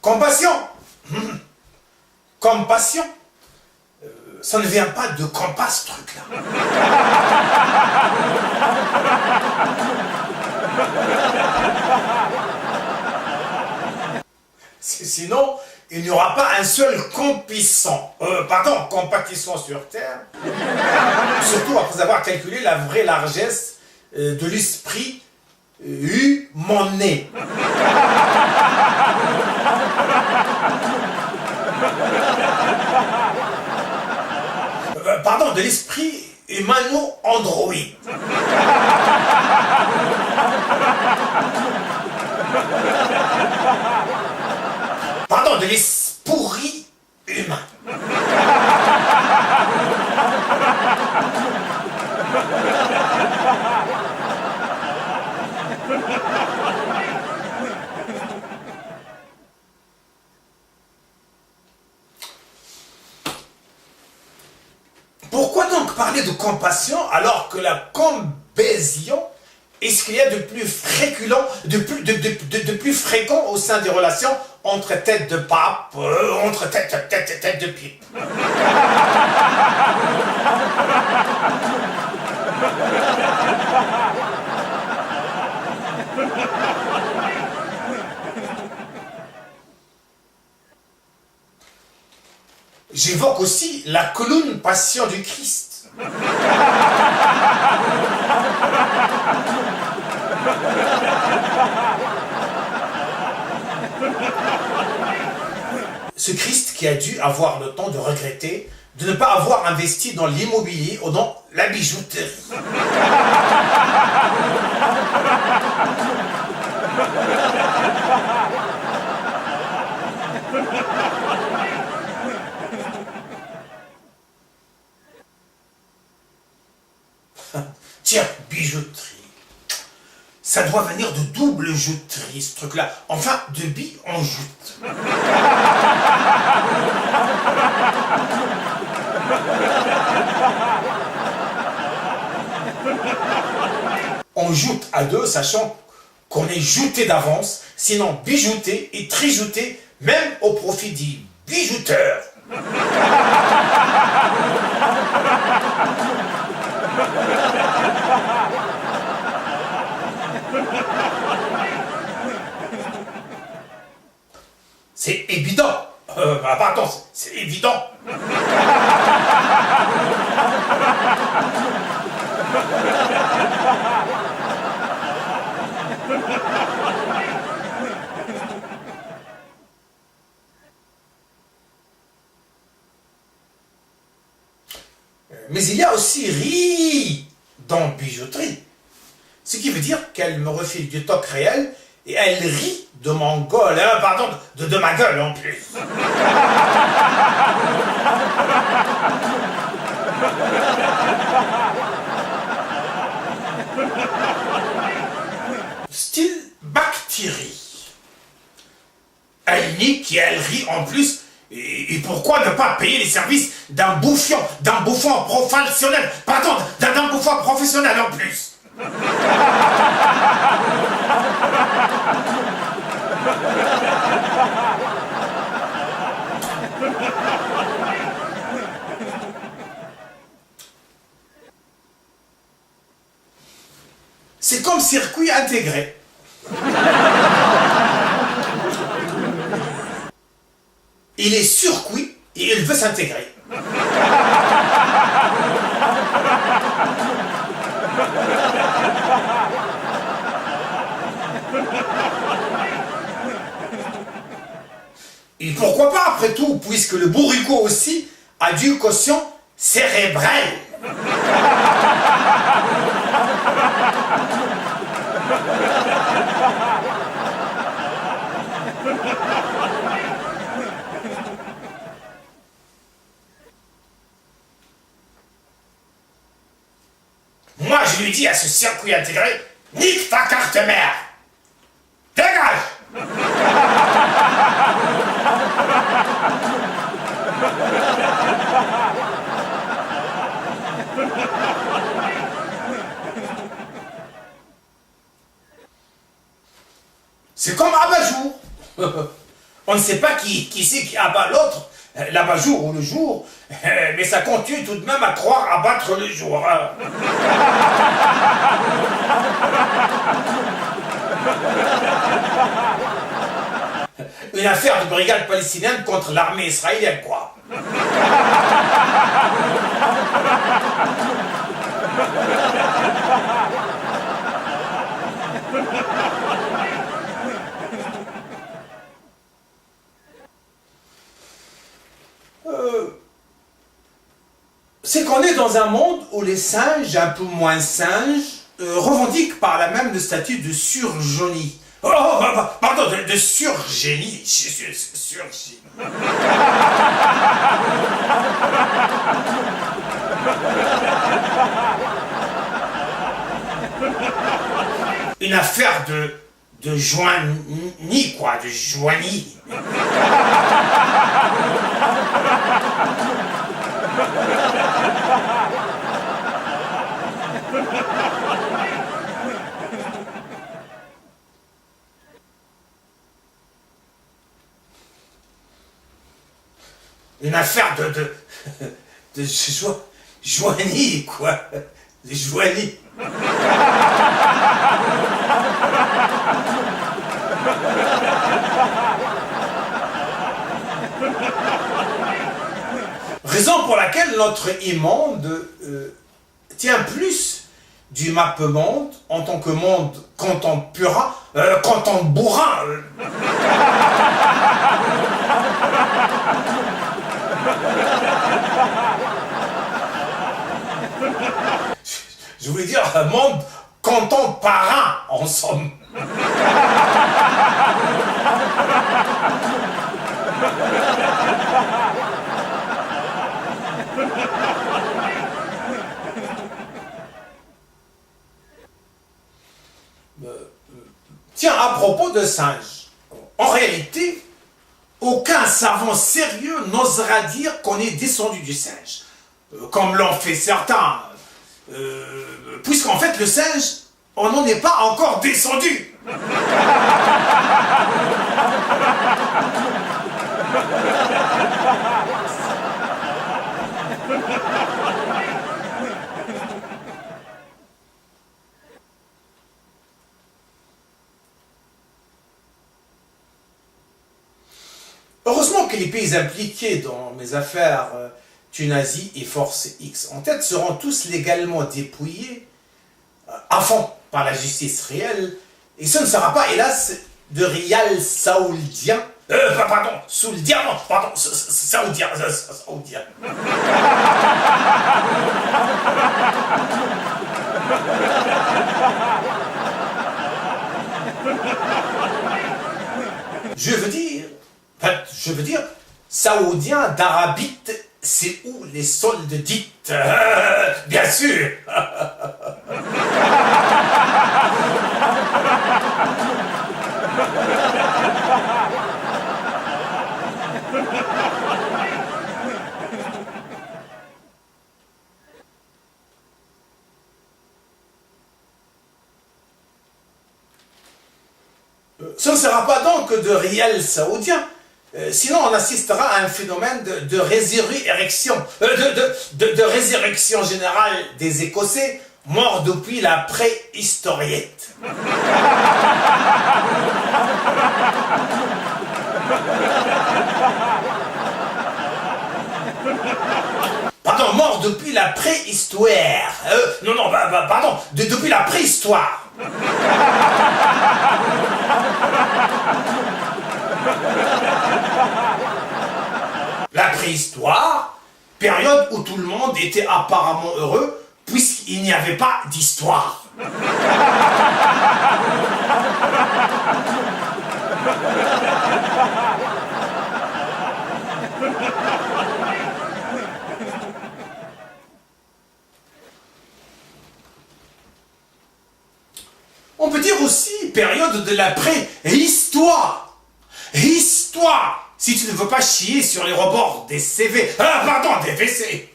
Compassion. Compassion. Ça ne vient pas de compas, ce truc-là. Sinon, il n'y aura pas un seul compatissant sur Terre, surtout après avoir calculé la vraie largesse de l'esprit humain. De l'esprit humano-androïde. De l'esprit humain. Pourquoi donc parler de compassion alors que la combésion est ce qu'il y a de plus fréquent, de plus fréquent au sein des relations entre têtes de pape, entre tête de pipe. J'évoque aussi la colonne passion du Christ. Ce Christ qui a dû avoir le temps de regretter de ne pas avoir investi dans l'immobilier ou dans la bijouterie. Tiens, bijouterie. Ça doit venir de double jouterie, ce truc-là. Enfin, de billes en joute. On joute à deux, sachant qu'on est jouté d'avance, sinon bijouté et trijouté, même au profit du bijouteur. C'est évident. Pardon, c'est évident. Mais il y a aussi riz dans bijouterie. Ce qui veut dire qu'elle me refile du toc réel et elle rit de mon gueule, de ma gueule en plus. Style bactérie. Elle nique et elle rit en plus. Et pourquoi ne pas payer les services d'un bouffon professionnel, d'un bouffon professionnel en plus. C'est comme circuit intégré. Il est surcuit et il veut s'intégrer. Et pourquoi pas après tout, puisque le bourricot aussi a du quotient cérébral. Moi, je lui dis à ce circuit intégré, nique ta carte mère. Dégage. C'est comme abat-jour. On ne sait pas qui c'est qui abat l'autre, l'abat-jour ou le jour, mais ça continue tout de même à croire abattre le jour. Hein. Une affaire de brigade palestinienne contre l'armée israélienne, quoi. C'est qu'on est dans un monde où les singes, un peu moins singes, revendiquent par là même le statut de surgénie. Pardon, de surgénie. Surgénie. Une affaire de joigny, quoi, de joigny. Une affaire de joigny, quoi. De joigny. Raison pour laquelle notre immonde tient plus du map-monde en tant que monde contemporain, contemporain. Je voulais dire un monde contemporain, en somme. Tiens, à propos de singes, en réalité, aucun savant sérieux n'osera dire qu'on est descendu du singe, comme l'ont fait certains, puisqu'en fait le singe, on n'en est pas encore descendu. Heureusement que les pays impliqués dans mes affaires Tunisie et Force X en tête seront tous légalement dépouillés à fond par la justice réelle, et ce ne sera pas, hélas, de rial saoudien, pardon, saoudien, non, pardon, saoudien, saoudien. Je veux dire, saoudien d'arabite, c'est où les soldes dites, bien sûr. Ce ne sera pas donc de riel saoudien, sinon on assistera à un phénomène de résurrection, de résurrection générale des Écossais morts depuis la préhistoriette. Pardon, morts depuis la préhistoire. Non, pardon, depuis la préhistoire. La préhistoire, période où tout le monde était apparemment heureux, puisqu'il n'y avait pas d'histoire. On peut dire aussi période de la préhistoire. Histoire. Si tu ne veux pas chier sur les rebords des CV. Ah, pardon, des WC.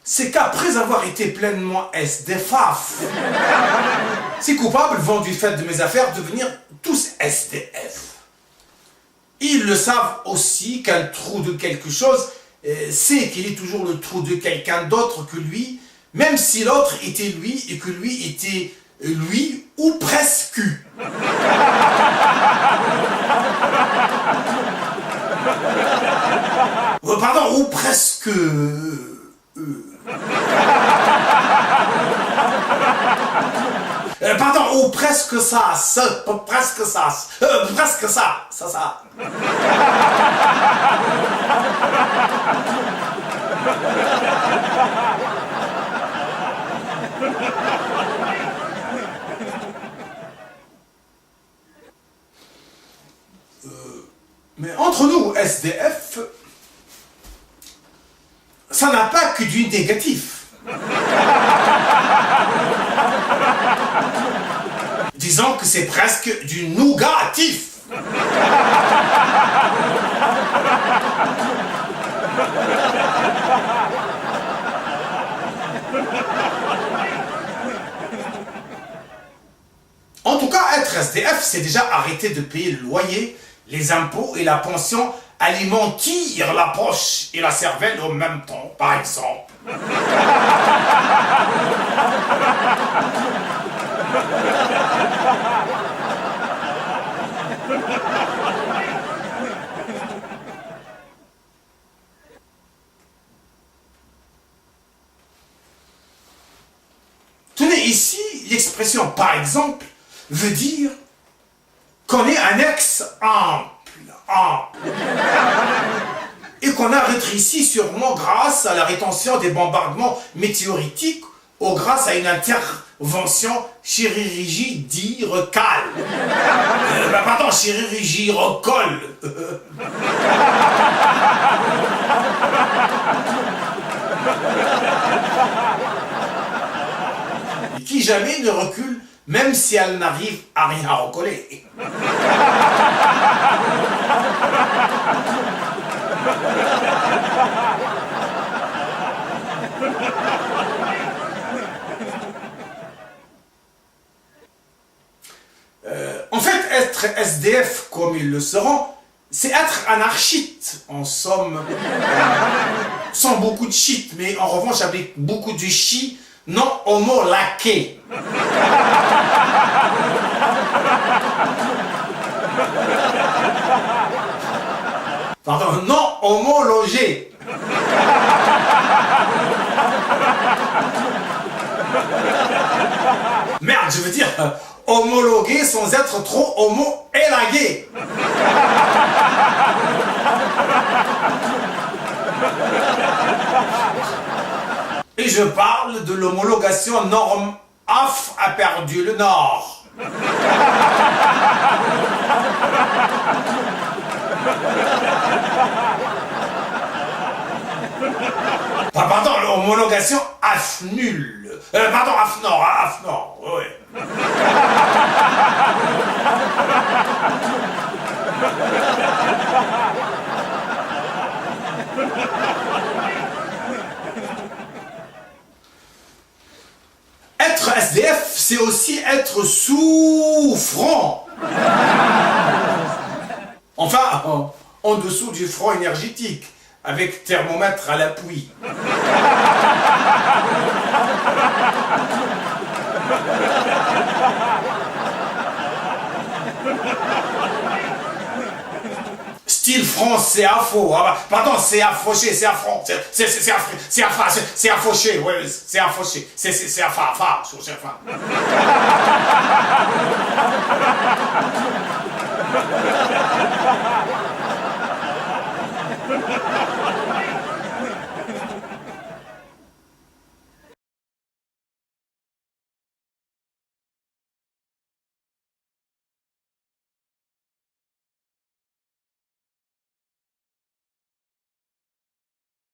c'est qu'après avoir été pleinement SDFAF, ces coupables vont du fait de mes affaires devenir tous SDF. Ils le savent aussi qu'un trou de quelque chose sait qu'il est toujours le trou de quelqu'un d'autre que lui, même si l'autre était lui et que lui était lui ou presque. Pardon, ou presque. Pardon, ou presque ça, presque ça, presque ça. Mais entre nous, SDF, ça n'a pas que du négatif. Disons que c'est presque du nougatif. En tout cas, être SDF, c'est déjà arrêter de payer le loyer, les impôts et la pension, alimenter la poche et la cervelle en même temps, par exemple. Tenez, ici, l'expression « par exemple » veut dire qu'on est un ex ample, et qu'on a rétréci sûrement grâce à la rétention des bombardements météoritiques ou grâce à une intervention chirurgicale. Pardon, chirurgicale. Qui jamais ne recule, même si elle n'arrive à rien recoller. En fait, être SDF comme ils le seront, c'est être anarchiste, en somme, sans beaucoup de shit, mais en revanche avec beaucoup de chi non homologué. Pardon, non homologé. Merde, je veux dire homologué sans être trop homo-élagué. Et je parle de l'homologation norme AF a perdu le Nord. Pardon, l'homologation AF nul. Pardon, AF Nord, oui. Être SDF, c'est aussi être souffrant. Enfin, en dessous du front énergétique, avec thermomètre à l'appui. Style français à faux. Pardon, c'est à faucher, c'est à front. C'est à faucher, oui, c'est à faucher. C'est à fa, c'est à fa.